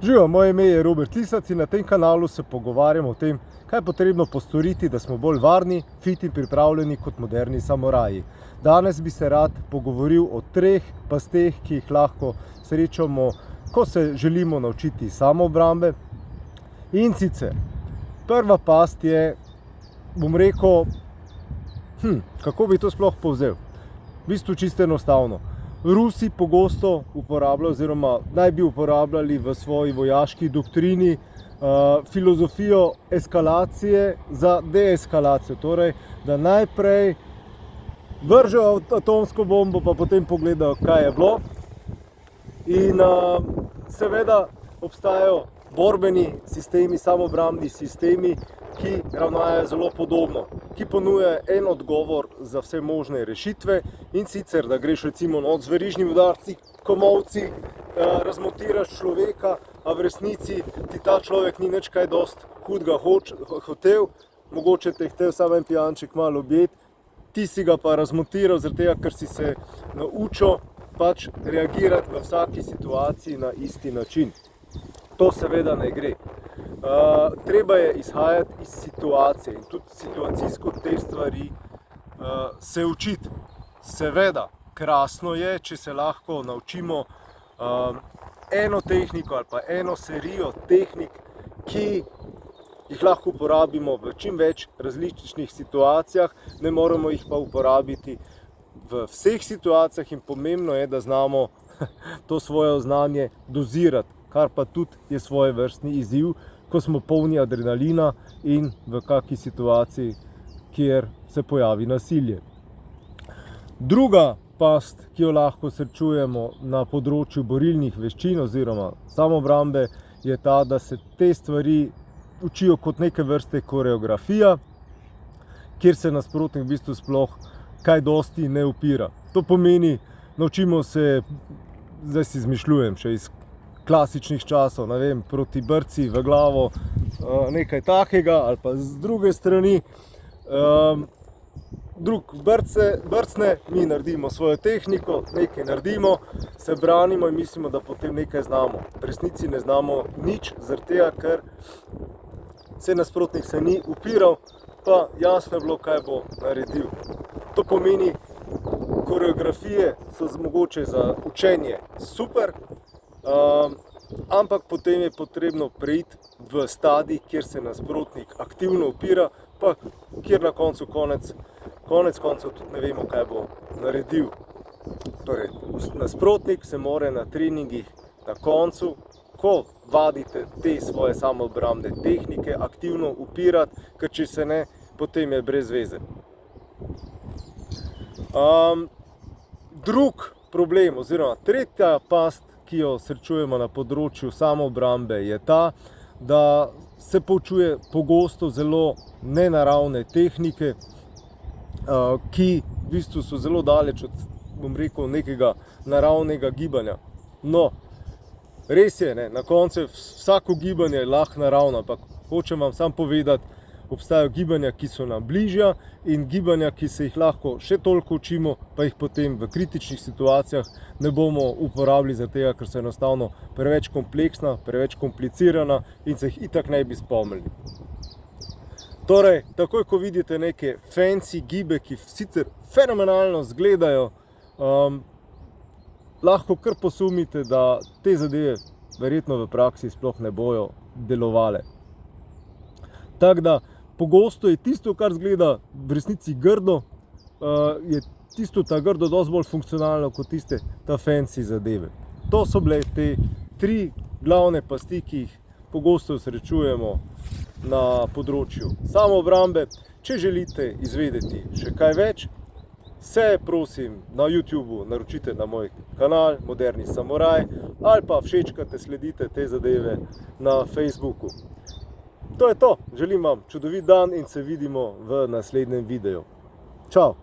Živijo, moje ime je Robert Lisac in na tem kanalu se pogovarjamo o tem, kaj je potrebno postoriti, da smo bolj varni, fit in pripravljeni kot moderni samuraji. Danes bi se rad pogovoril o 3 pasteh, ki jih lahko srečamo, ko se želimo naučiti samoobrambe. In sicer, prva past je, bom rekel, kako bi to sploh povzel? V bistvu čisto enostavno. Rusi pogosto uporabljajo oziroma naj bi uporabljali v svoji vojaški doktrini filozofijo eskalacije za deeskalacijo. Torej, da najprej vržejo atomsko bombo, pa potem pogledajo, kaj je bilo. In seveda obstajajo borbeni sistemi, samoobrambni sistemi, ki ravnajo zelo podobno, ki ponujajo en odgovor za vse možne rešitve, in sicer, da greš recimo z verižnimi udarci, komolci, razmotiraš človeka, a v resnici ti ta človek ni nič kaj dosti hudega hotel, mogoče te je hotel samo en pijanček malo objeti, ti si ga pa razmotiral, zaradi tega, ker si se naučil pač reagirati v vsaki situaciji na isti način. To seveda ne gre. Treba je izhajati iz situacije in tudi situacijsko te stvari se učiti. Seveda, krasno je, če se lahko naučimo eno tehniko ali pa eno serijo tehnik, ki jih lahko uporabimo v čim več različnih situacijah, ne moremo jih pa uporabiti v vseh situacijah in pomembno je, da znamo to svoje znanje dozirati, kar pa tudi je svojevrstni izziv, ko smo polni adrenalina in v kakšni situaciji, kjer se pojavi nasilje. Druga past, ki jo lahko srečujemo na področju borilnih veščin oziroma samoobrambe, je ta, da se te stvari učijo kot neke vrste koreografija, kjer se nasprotnik v bistvu sploh kaj dosti ne upira. To pomeni, naučimo se, zdaj si izmišljujem še iz klasičnih časov, ne vem, proti brci v glavo, nekaj takega, ali pa z druge strani, drug brcne, mi naredimo svojo tehniko, nekaj naredimo, se branimo in mislimo, da potem nekaj znamo. V resnici ne znamo nič, zaradi tega, ker se nasprotnik se ni upiral, pa jasno je bilo, kaj bo naredil. To pomeni, koreografije so mogoče za učenje super, ampak potem je potrebno preiti v stadij, kjer se nasprotnik aktivno upira, pa kjer na koncu konec koncev tudi ne vemo, kaj bo naredil. Torej, nasprotnik se mora na treningih na koncu, ko vadite te svoje samoobrambne tehnike, aktivno upirati, ker če se ne, potem je brez veze. Drug problem oziroma tretja past, ki jo srečujemo na področju samoobrambe, je ta, da se poučuje pogosto zelo nenaravne tehnike, ki v bistvu so zelo daleč od, bom rekel, nekega naravnega gibanja. No, res je, na koncu vsako gibanje je lahko naravno, ampak hočem vam samo povedati, obstajajo gibanja, ki so nam bližja in gibanja, ki se jih lahko še toliko učimo, pa jih potem v kritičnih situacijah ne bomo uporabili, zaradi tega, ker so enostavno preveč kompleksna, preveč komplicirana in se jih itak ne bi spomnili. Torej, takoj ko vidite neke fancy gibe, ki sicer fenomenalno izgledajo, lahko kar posumite, da te zadeve verjetno v praksi sploh ne bojo delovale. Tako da, pogosto je tisto, kar izgleda v resnici grdo, je tisto ta grdo dosti bolj funkcionalno kot tiste ta fancy zadeve. To so bile te 3 glavne pasti, ki jih pogosto srečujemo na področju samoobrambe. Če želite izvedeti še kaj več, se prosim na YouTubeu naročite na moj kanal Moderni samuraj ali pa všečkate, sledite te zadeve na Facebooku. To je to, želim vam čudovit dan in se vidimo v naslednjem videu. Čau!